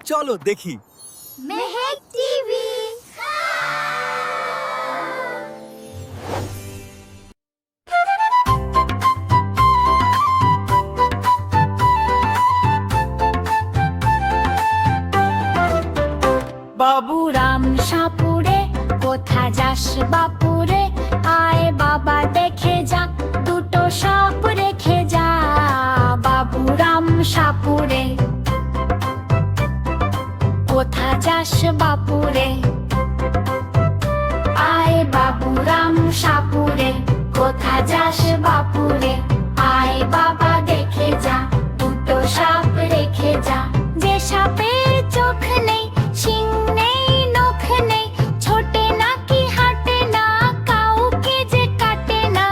চলো দেখি। মেহেক টিভি। বাবুরাম সাপুরে, কোথা যাস বাপুরে? আয় বাবা দেখে যা, দুটো সাপ রেখে যা। বাবুরাম সাপুরে, কোথা যাস বাপুরে? আয় বাবুরাম সাপুরে, কোথা যাস বাপুরে? আয় বাবা দেখে যা, দুটো সাপ রেখে যা। যে সাপের চোখ নেই, শিং নেই, নখ নেই, ছোটে না কি হাঁটে না, কাউকে যে কাটে না।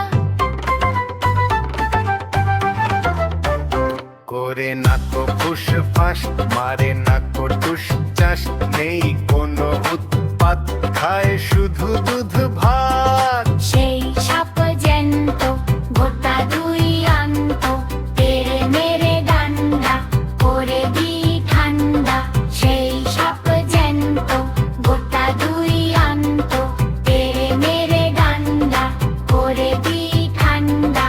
করে না তো ফুস ফাস, মারে না তো টুস চাষ, নেই কোনো উৎপাত, খায় শুধু দুধ ভাত। সেই সাপ জ্যান্ত, গোটা দুই আন্ত, তেরে মেরে ডান্ডা করে দি ঠান্ডা। সেই সাপ জ্যান্ত, গোটা দুই আন্ত, তেরে মেরে ডান্ডা করে দি ঠান্ডা।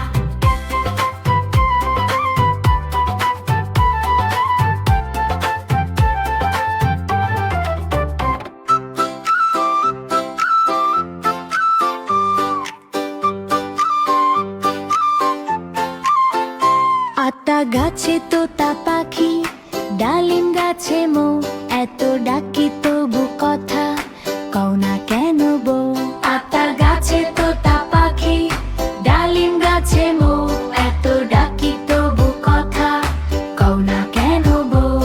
আতা গাছে তোতা পাখি, ডালিম গাছে মৌ, এত ডাকি তবু কথা কও না কেন বউ? আতা গাছে তোতা পাখি, ডালিম গাছে মৌ, এত ডাকি তবু কথা কও না কেন বউ?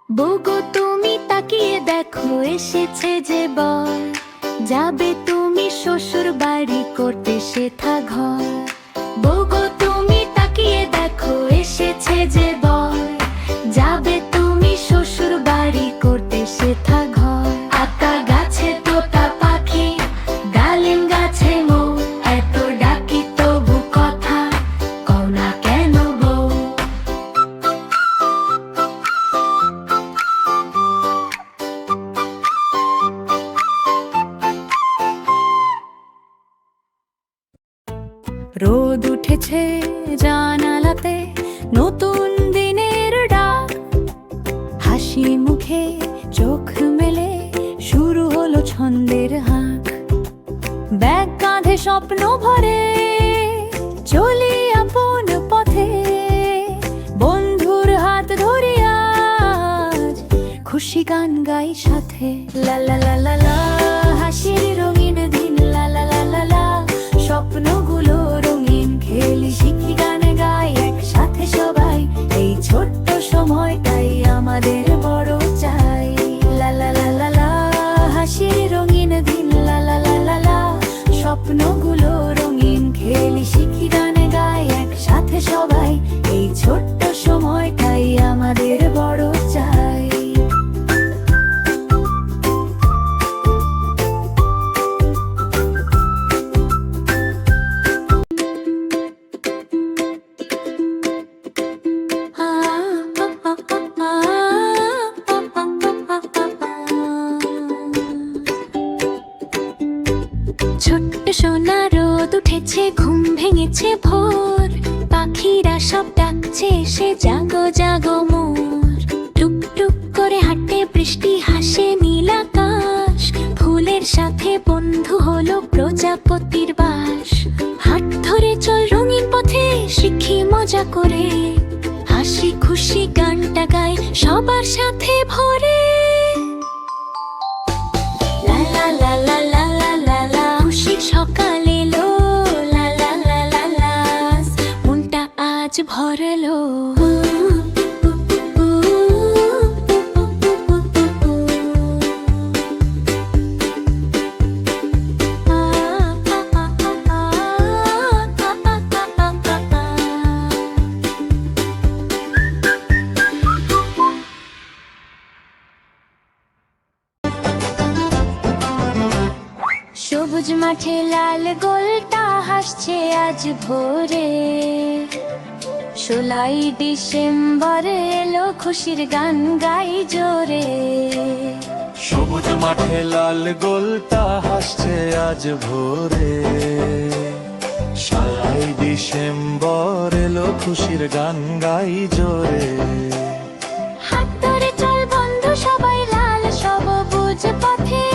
বউগো তুমি তাকিয়ে দেখো, এসেছে যে বর, যাবে তুমি শ্বশুর বাড়ি করতে সেথা ঘর। বউগো তুমি তাকিয়ে দেখো, এসেছে যে বর, যাবে তুমি শ্বশুর বাড়ি করতে সেথা ঘর। আতা গাছে তোতা পাখি, ডালিম গাছে মৌ, এত ডাকি তবু কথা কও না কেন বউ? রোদ উঠেছে জানালাতে, নতুন দিনের ডাক, হাসি মুখে চোখ মেলে শুরু হলো ছন্দের হাঁক। ব্যাগ কাঁধে স্বপ্ন ভরে চলি আপন পথে, বন্ধুর হাত ধরি আজ খুশি গান গাই সাথে। লা লা লা লা লা, হাসির রঙিন দিন, লা লা লা লা লা, স্বপ্নগুলো রঙিন, খেলি শিখি গান গাই একসাথে সবাই। এই ছোট্ট সময়টাই আমাদের বড় চাই। লা লা লা লা লা, হাসির রঙিন দিন, লা লা লা লা লা, স্বপ্নগুলো রঙিন, খেলি শিখি গান গাই একসাথে সবাই। এই ছোট্ট সময়টাই আমাদের বড় চাই। ছোট্ট সোনা রোদ উঠেছে, ঘুম ভেঙেছে ভোর, পাখিরা সব ডাকছে এসে জাগো জাগো মোর। টুক টুক করে হাঁটে বৃষ্টি, হাসে নীল আকাশ, ফুলের সাথে বন্ধু হলো প্রজাপতির বাস। হাত ধরে চল রঙিন পথে, শিখি মজা করে, হাসি খুশি গানটা গাই সবার সাথে ভরে। লা লা লা লা লা লা লা লা, খুশির সকাল এলো, লা লা লা লা লা, মনটা আজ ভরলো। সবুজ মাঠে লাল গোলটা হাসছে আজ ভোরে, 16ই ডিসেম্বর এলো, খুশির গান গাই জোরে। সবুজ মাঠে লাল গোলটা হাসছে আজ ভোরে। 16ই ডিসেম্বর এলো, খুশির গান গাই জোরে। হাত ধরে চল বন্ধু সবাই, লাল সবুজ পথে।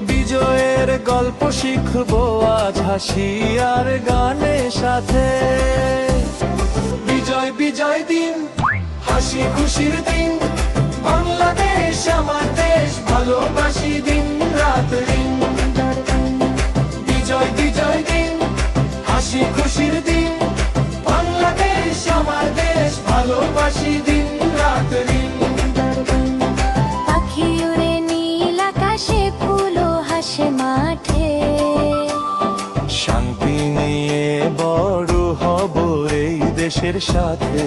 বিজয়ের গল্প শিখবো আজ হাসি আর গানের সাথে। বিজয় বিজয় দিন, হাসি খুশির দিন, বাংলাদেশ আমার দেশ, ভালোবাসি দিন রাত দিন। বিজয় বিজয় দিন, হাসি খুশির দিন, বাংলাদেশ আমার দেশ, ভালোবাসি দিন রাত দিন। পাখি উড়ে নীল আকাশে, ফুলও হাসে মাঠে। শান্তি নিয়ে বড় হব এই দেশের সাথে।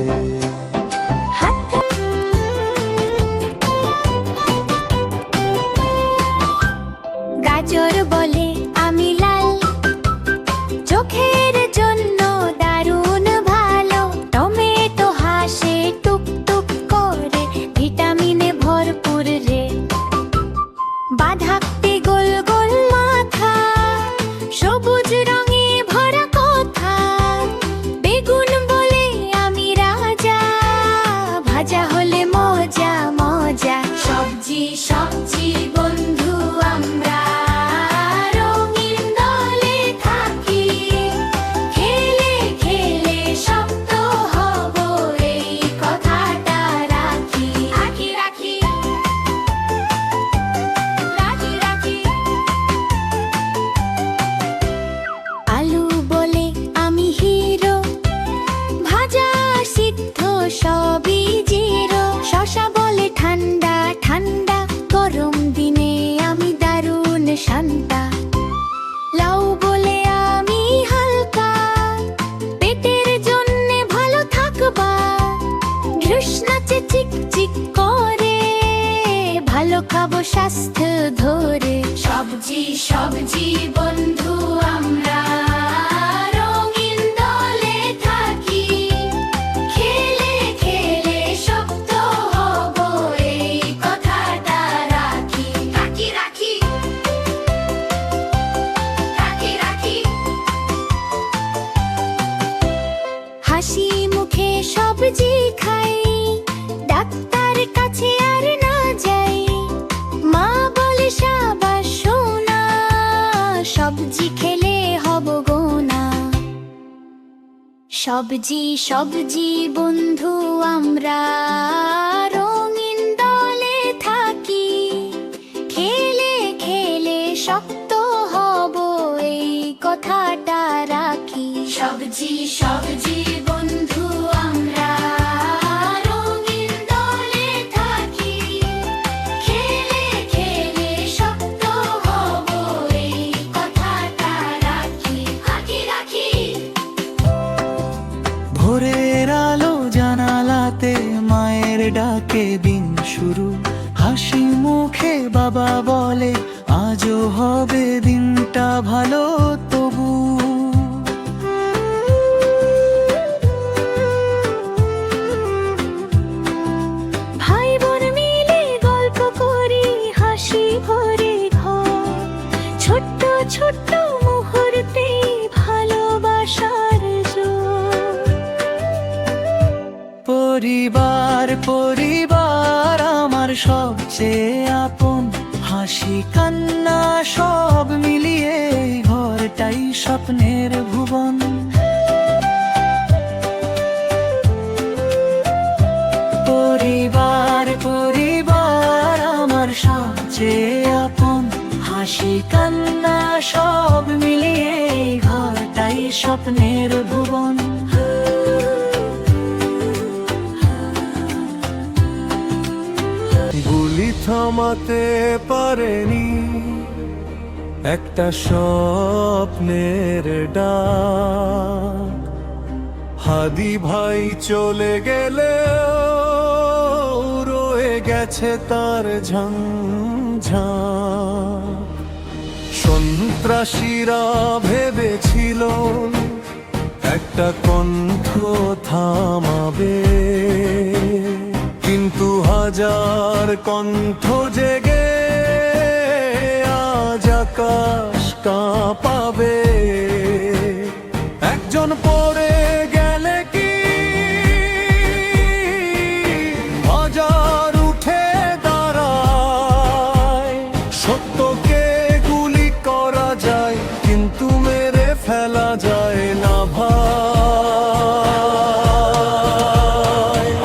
গাজর বলে আমি লাল, চোখের জন্য দারুণ ভালো। টমেটো হাসে টুক টুক করে, ভিটামিনে ভরপুর রে। বাঁধাকপি গোল গোল মাথা, সবুজ রঙে ভরা কথা। বেগুন বলে আমি রাজা, ভাজা হলে মজা মজা। সবজি সবজি বন্ধু আমরা, রঙিন দলে থাকি। খেলে খেলে শক্ত হব, এই কথাটা রাখি। রাখি রাখি রাখি রাখি। আলু বলে আমি হিরো, ভাজা সিদ্ধ সবই জিরো। শশা বলে ঠান্ডা ঠান্ডা, গরম দিনে আমি দারুণ শান্তা। লাউ বলে আমি হালকা, পেটের জন্যে ভালো থাকবা। ঢুস নাচে চিক চিক করে, ভালো খাবো স্বাস্থ্য ধরে। সবজি সবজি বন্ধু আমরা, রঙিন দলে থাকি। খেলে খেলে শক্ত হব, এই কথাটা রাখি। রাখি রাখি রাখি রাখি। হাসি মুখে সবজি খাই, ডাক্তার কাছে আর না যাই। মা বলে সাবাস সোনা, সবজি খেলে হব গোনা। সবজি সবজি বন্ধু আমরা, রঙিন দলে থাকি। খেলে খেলে শক্ত হব, এই কথাটা রাখি। সবজি সবজি বন্ধু আমরা, রঙিন দলে থাকি। খেলে খেলে শক্ত হব, এই কথাটা রাখি। রাখি রাখি ভোরের আলো জানালাতে, মায়ের ডাকে দিন শুরু। হাসি মুখে বাবা বলে আজও হবে দিনটা ভালো তবু। ভাই বোন মিলে গল্প করি, হাসি ভরে ঘর। ছোট্ট ছোট্ট মুহূর্তে ভালোবাসার জোর। পরিবার পরিবার আমার সবচেয়ে আপন, হাসি কান্না সব মিলিয়ে ঘরটাই স্বপ্নের ভুবন। পরিবার পরিবার আমার সবচেয়ে আপন, হাসি কান্না সব মিলিয়ে ঘরটাই স্বপ্নের ভুবন। গুলি থামাতে পারেনি একটা স্বপ্নের ডাক। হাদি ভাই চলে গেলে রয়ে গেছে তার ঝঞ্ঝাট। সন্ত্রাসীরা ভেবেছিল একটা একটা কণ্ঠ থামাবে, কিন্তু হাজার কণ্ঠ জেগে আজ আকাশ কাঁপাবে। একজন পড়ে গেলে কি হাজার উঠে দাঁড়ায়। সত্যকে গুলি করা যায়, কিন্তু মেরে ফেলা যায় না ভাই।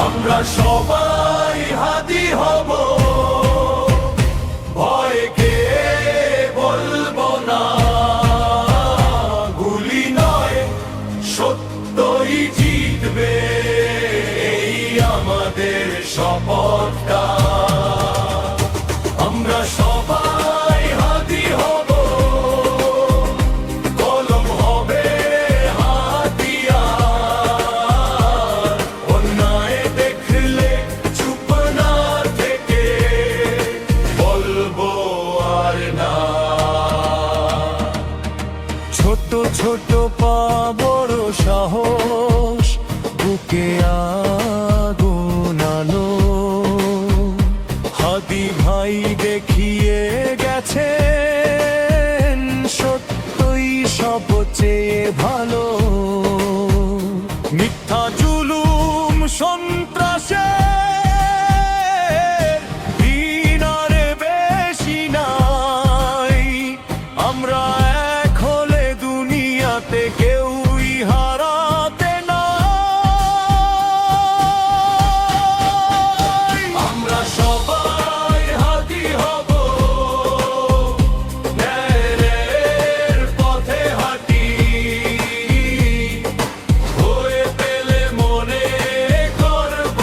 আমরা সবাই হাদি হব, ভয়কে বলবো না। গুলি নয়, সত্যই জিতবে, এই আমাদের শপথটা। আমরা সবাই হাদি হব, কলম হবে হাতিয়ার। অন্যায় দেখলে চুপ না থেকে বলবো আর না। ছোট ছোট পা বড় সাহস, বুকে আগুন আলো। হাদি ভাই দেখিয়ে গেছেন, সত্যই সবচেয়ে ভালো। মিথ্যা জুলুম সন্ত্রাসের দিনারে বেশি নাই। আমরা এক হলে দুনিয়াতে কেউই হারাতে নাই। আমরা সবাই হাদি হব, ন্যায়ের পথে হাঁটি। হয়ে পেলে মনে করব,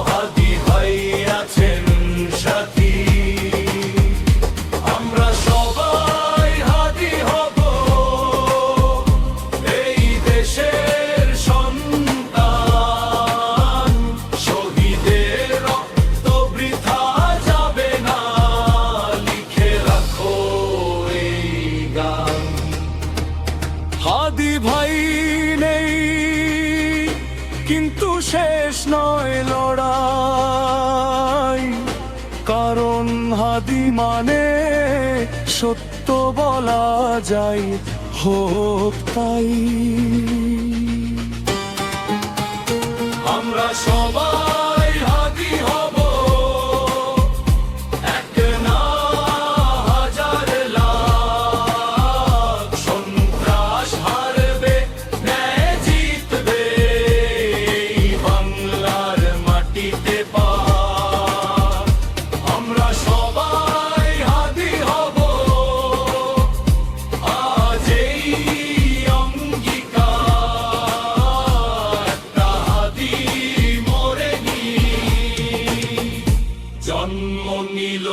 হাদি ভাই আছেন সাথী। আমরা সবাই হাদি হব, এই দেশের সন্তান। শহীদের রক্ত বৃথা যাবে না, লিখে রাখো এই গান। হাদি ভাই নেই, কিন্তু শেষ নয় লড়াই। কারণ হাদি মানে সত্য বলা যায়, হোক তাই। আমরা সবাই হাদি হব, এক না হাজার লাখ। সন্ত্রাস হারবে, ন্যায় জিতবে, এই বাংলার মাটিতে পাক। আমরা সবাই হাদি হব, আজ এই অঙ্গীকার। একটা হাদি মরেনি, জন্ম নিল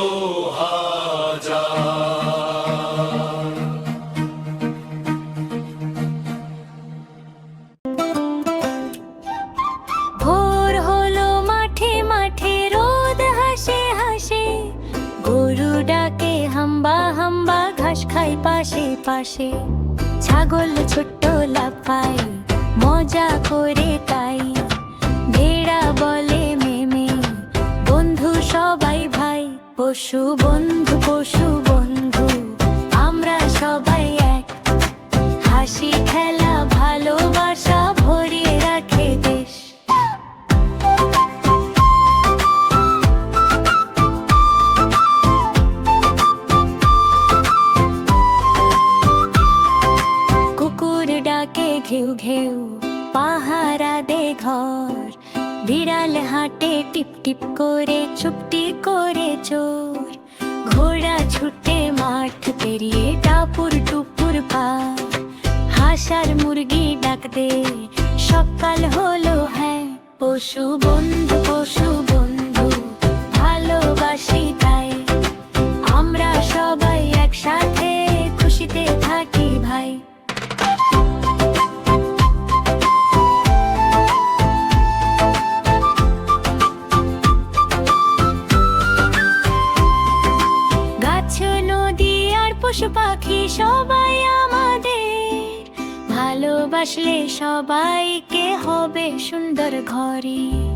হাজার। ভোর হলো মাঠে মাঠে, রোদ হাসে হাসে। গরু ডাকে হাম্বা হাম্বা, ঘাস খায় পাশে পাশে। ছাগল ছোট্ট লাফায়, মজা করে তাই। ভেড়া বলে মেমে, বন্ধু সবাই ভাই। পশু বন্ধু পশু বন্ধু, আমরা সবাই এক। হাসি খেলা ভালোবাসা ভরিয়ে রাখে দেশ। কুকুর ডাকে ঘেউ ঘেউ, পাহারা দে ঘর। বিড়াল হাঁটে টিপ টিপ করে, চুপটি করে চোর। ঘোড়া ছুটে মাঠ পেরিয়ে, টাপুর টুপুর পা। হাঁস আর মুরগি ডাক দে, সকাল হলো হ্যাঁ। পশু বন্ধু ভালোবাসি তাই। আমরা সবাই একসাথে খুশিতে থাকি ভাই। গাছ নদী আর পশু পাখি সবাই আমাদের ভালোবাসা। আসলে সবাইকে হবে সুন্দর ঘরে।